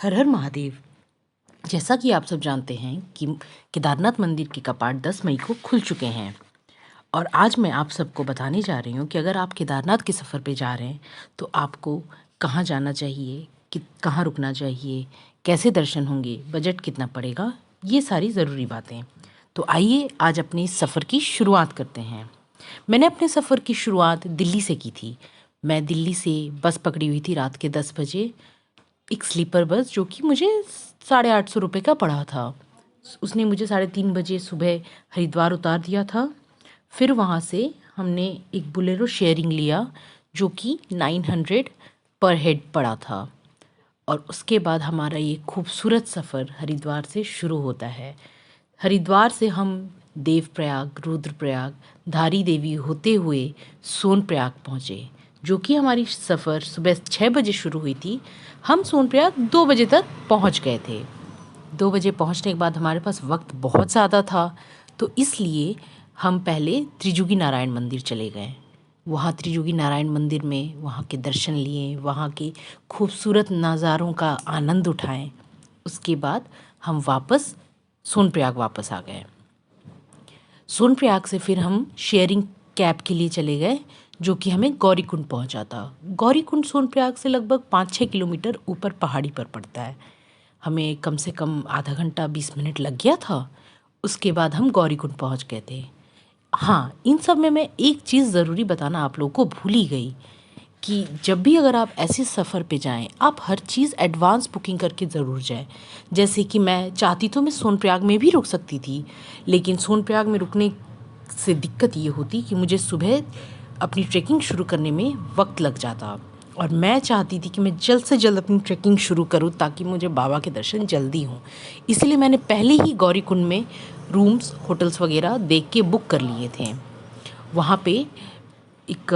हर हर महादेव। जैसा कि आप सब जानते हैं कि केदारनाथ मंदिर के कपाट 10 मई को खुल चुके हैं और आज मैं आप सबको बताने जा रही हूँ कि अगर आप केदारनाथ के सफ़र पे जा रहे हैं तो आपको कहाँ जाना चाहिए, कि कहाँ रुकना चाहिए, कैसे दर्शन होंगे, बजट कितना पड़ेगा, ये सारी ज़रूरी बातें। तो आइए आज अपने इस सफ़र की शुरुआत करते हैं। मैंने अपने सफ़र की शुरुआत दिल्ली से की थी। मैं दिल्ली से बस पकड़ी हुई थी रात के 10 बजे, एक स्लीपर बस जो कि मुझे 850 रुपये का पड़ा था। उसने मुझे 3:30 बजे सुबह हरिद्वार उतार दिया था। फिर वहाँ से हमने एक बोलेरो शेयरिंग लिया जो कि 900 पर हेड पड़ा था और उसके बाद हमारा ये खूबसूरत सफ़र हरिद्वार से शुरू होता है। हरिद्वार से हम देवप्रयाग, रुद्रप्रयाग, धारी देवी होते हुए सोनप्रयाग पहुँचे, जो कि हमारी सफ़र सुबह 6 बजे शुरू हुई थी। हम सोनप्रयाग 2 बजे तक पहुँच गए थे। 2 बजे पहुँचने के बाद हमारे पास वक्त बहुत ज़्यादा था, तो इसलिए हम पहले त्रिजुगी नारायण मंदिर चले गए। वहाँ त्रिजुगी नारायण मंदिर में वहाँ के दर्शन लिए, वहाँ के खूबसूरत नज़ारों का आनंद उठाएं। उसके बाद हम वापस सोनप्रयाग वापस आ गए। सोनप्रयाग से फिर हम शेयरिंग कैब के लिए चले गए जो कि हमें गौरीकुंड पहुंचाता। गौरीकुंड सोनप्रयाग से लगभग 5-6 किलोमीटर ऊपर पहाड़ी पर पड़ता है। हमें कम से कम आधा घंटा 20 मिनट लग गया था। उसके बाद हम गौरीकुंड पहुंच गए थे। हाँ, इन सब में मैं एक चीज़ ज़रूरी बताना आप लोगों को भूल ही गई कि जब भी अगर आप ऐसे सफ़र पे जाएं, आप हर चीज़ एडवांस बुकिंग करके ज़रूर जाएं। जैसे कि मैं चाहती तो मैं सोनप्रयाग में भी रुक सकती थी, लेकिन सोनप्रयाग में रुकने से दिक्कत ये होती कि मुझे सुबह अपनी ट्रैकिंग शुरू करने में वक्त लग जाता और मैं चाहती थी कि मैं जल्द से जल्द अपनी ट्रैकिंग शुरू करूं ताकि मुझे बाबा के दर्शन जल्दी हों। इसलिए मैंने पहले ही गौरीकुंड में रूम्स, होटल्स वगैरह देख के बुक कर लिए थे। वहाँ पे एक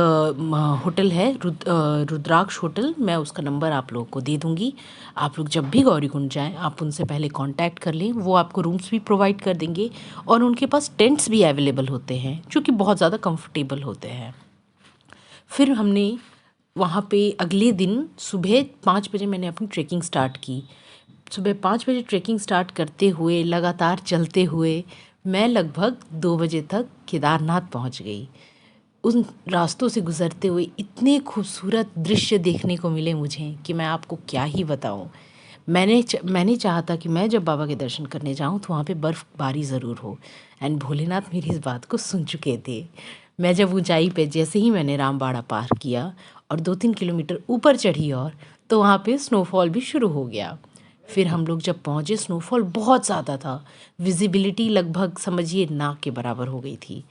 होटल है रुद्राक्ष होटल। मैं उसका नंबर आप लोगों को दे दूँगी। आप लोग जब भी गौरीकुंड जाएं आप उनसे पहले कांटेक्ट कर लें, वो आपको रूम्स भी प्रोवाइड कर देंगे और उनके पास टेंट्स भी अवेलेबल होते हैं जो कि बहुत ज़्यादा कंफर्टेबल होते हैं। फिर हमने वहाँ पे अगले दिन सुबह 5 बजे मैंने अपनी ट्रैकिंग स्टार्ट की। सुबह 5 बजे ट्रैकिंग स्टार्ट करते हुए लगातार चलते हुए मैं लगभग 2 बजे तक केदारनाथ पहुँच गई। उन रास्तों से गुज़रते हुए इतने खूबसूरत दृश्य देखने को मिले मुझे कि मैं आपको क्या ही बताऊं। मैंने चाहा था कि मैं जब बाबा के दर्शन करने जाऊं तो वहाँ पे बर्फ़बारी ज़रूर हो, एंड भोलेनाथ मेरी इस बात को सुन चुके थे। मैं जब ऊंचाई पे जैसे ही मैंने रामबाड़ा पार किया और 2-3 किलोमीटर ऊपर चढ़ी और तो वहाँ पे स्नोफॉल भी शुरू हो गया। फिर हम लोग जब पहुँचे स्नोफॉल बहुत ज़्यादा था, विजिबिलिटी लगभग समझिए नाक के बराबर हो गई थी,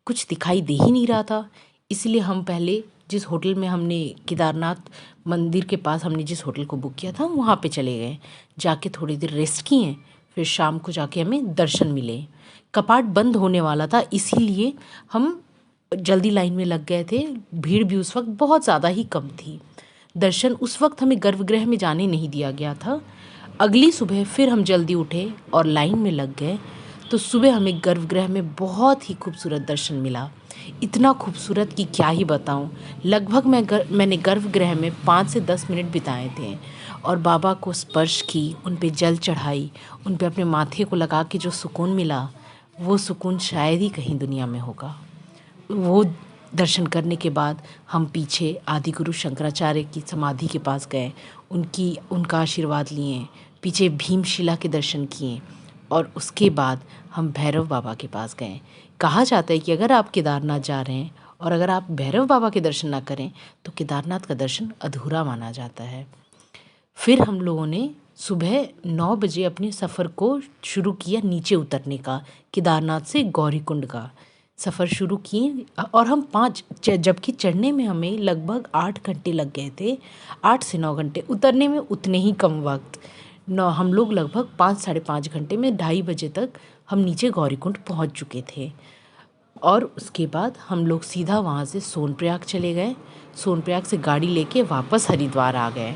कुछ दिखाई दे ही नहीं रहा था। इसलिए हम पहले जिस होटल में हमने केदारनाथ मंदिर के पास हमने जिस होटल को बुक किया था वहाँ पे चले गए। जाके थोड़ी देर रेस्ट किए, फिर शाम को जाके हमें दर्शन मिले। कपाट बंद होने वाला था इसीलिए हम जल्दी लाइन में लग गए थे। भीड़ भी उस वक्त बहुत ज़्यादा ही कम थी। दर्शन उस वक्त हमें गर्भगृह में जाने नहीं दिया गया था। अगली सुबह फिर हम जल्दी उठे और लाइन में लग गए, तो सुबह हमें गर्भगृह में बहुत ही खूबसूरत दर्शन मिला। इतना खूबसूरत कि क्या ही बताऊं। लगभग मैंने गर्भगृह में 5 से 10 मिनट बिताए थे और बाबा को स्पर्श की, उन पे जल चढ़ाई, उन पे अपने माथे को लगा के जो सुकून मिला, वो सुकून शायद ही कहीं दुनिया में होगा। वो दर्शन करने के बाद हम पीछे आदि गुरु शंकराचार्य की समाधि के पास गए, उनका आशीर्वाद लिए, पीछे भीमशिला के दर्शन किए और उसके बाद हम भैरव बाबा के पास गए। कहा जाता है कि अगर आप केदारनाथ जा रहे हैं और अगर आप भैरव बाबा के दर्शन ना करें तो केदारनाथ का दर्शन अधूरा माना जाता है। फिर हम लोगों ने सुबह 9 बजे अपने सफ़र को शुरू किया नीचे उतरने का, केदारनाथ से गौरीकुंड का सफ़र शुरू किए और हम जबकि चढ़ने में हमें लगभग 8 घंटे लग गए थे। 8 से 9 घंटे, उतरने में उतने ही कम वक्त। हम लोग लगभग 5-5.5 घंटे में 2:30 बजे तक हम नीचे गौरीकुंड पहुंच चुके थे और उसके बाद हम लोग सीधा वहाँ से सोनप्रयाग चले गए। सोनप्रयाग से गाड़ी लेके वापस हरिद्वार आ गए।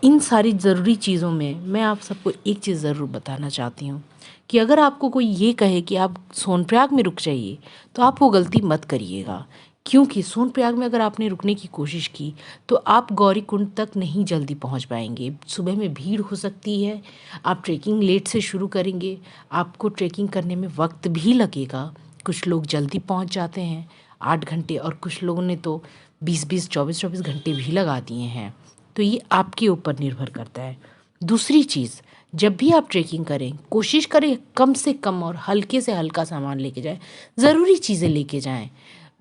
इन सारी ज़रूरी चीज़ों में मैं आप सबको एक चीज़ ज़रूर बताना चाहती हूँ कि अगर आपको कोई ये कहे कि आप सोनप्रयाग में रुक जाइए तो आप वो गलती मत करिएगा, क्योंकि सोनप्रयाग में अगर आपने रुकने की कोशिश की तो आप गौरीकुंड तक नहीं जल्दी पहुंच पाएंगे। सुबह में भीड़ हो सकती है, आप ट्रैकिंग लेट से शुरू करेंगे, आपको ट्रैकिंग करने में वक्त भी लगेगा। कुछ लोग जल्दी पहुंच जाते हैं 8 घंटे, और कुछ लोगों ने तो 20-20, 24-24 घंटे भी लगा दिए हैं। तो ये आपके ऊपर निर्भर करता है। दूसरी चीज़, जब भी आप ट्रैकिंग करें कोशिश करें कम से कम और हल्के से हल्का सामान लेके जाएं, ज़रूरी चीज़ें लेके जाएं।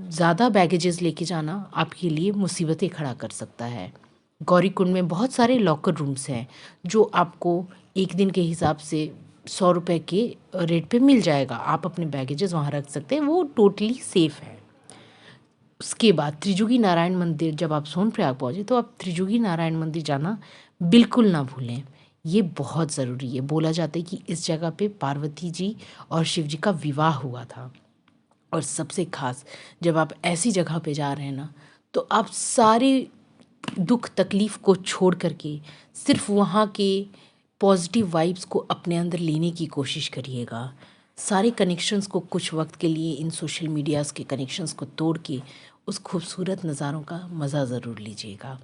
ज़्यादा बैगेजेस लेके जाना आपके लिए मुसीबतें खड़ा कर सकता है। गौरीकुंड में बहुत सारे लॉकर रूम्स हैं जो आपको एक दिन के हिसाब से 100 रुपये के रेट पे मिल जाएगा। आप अपने बैगेजेस वहाँ रख सकते हैं, वो टोटली सेफ़ है। उसके बाद त्रिजुगी नारायण मंदिर, जब आप सोनप्रयाग पहुँचे तो आप त्रिजुगी नारायण मंदिर जाना बिल्कुल ना भूलें। ये बहुत ज़रूरी है। बोला जाता है कि इस जगह पे पार्वती जी और शिव जी का विवाह हुआ था। और सबसे ख़ास, जब आप ऐसी जगह पे जा रहे हैं ना, तो आप सारे दुख तकलीफ़ को छोड़ करके सिर्फ वहाँ के पॉजिटिव वाइब्स को अपने अंदर लेने की कोशिश करिएगा। सारे कनेक्शंस को कुछ वक्त के लिए, इन सोशल मीडियाज़ के कनेक्शंस को तोड़ के उस खूबसूरत नज़ारों का मज़ा ज़रूर लीजिएगा।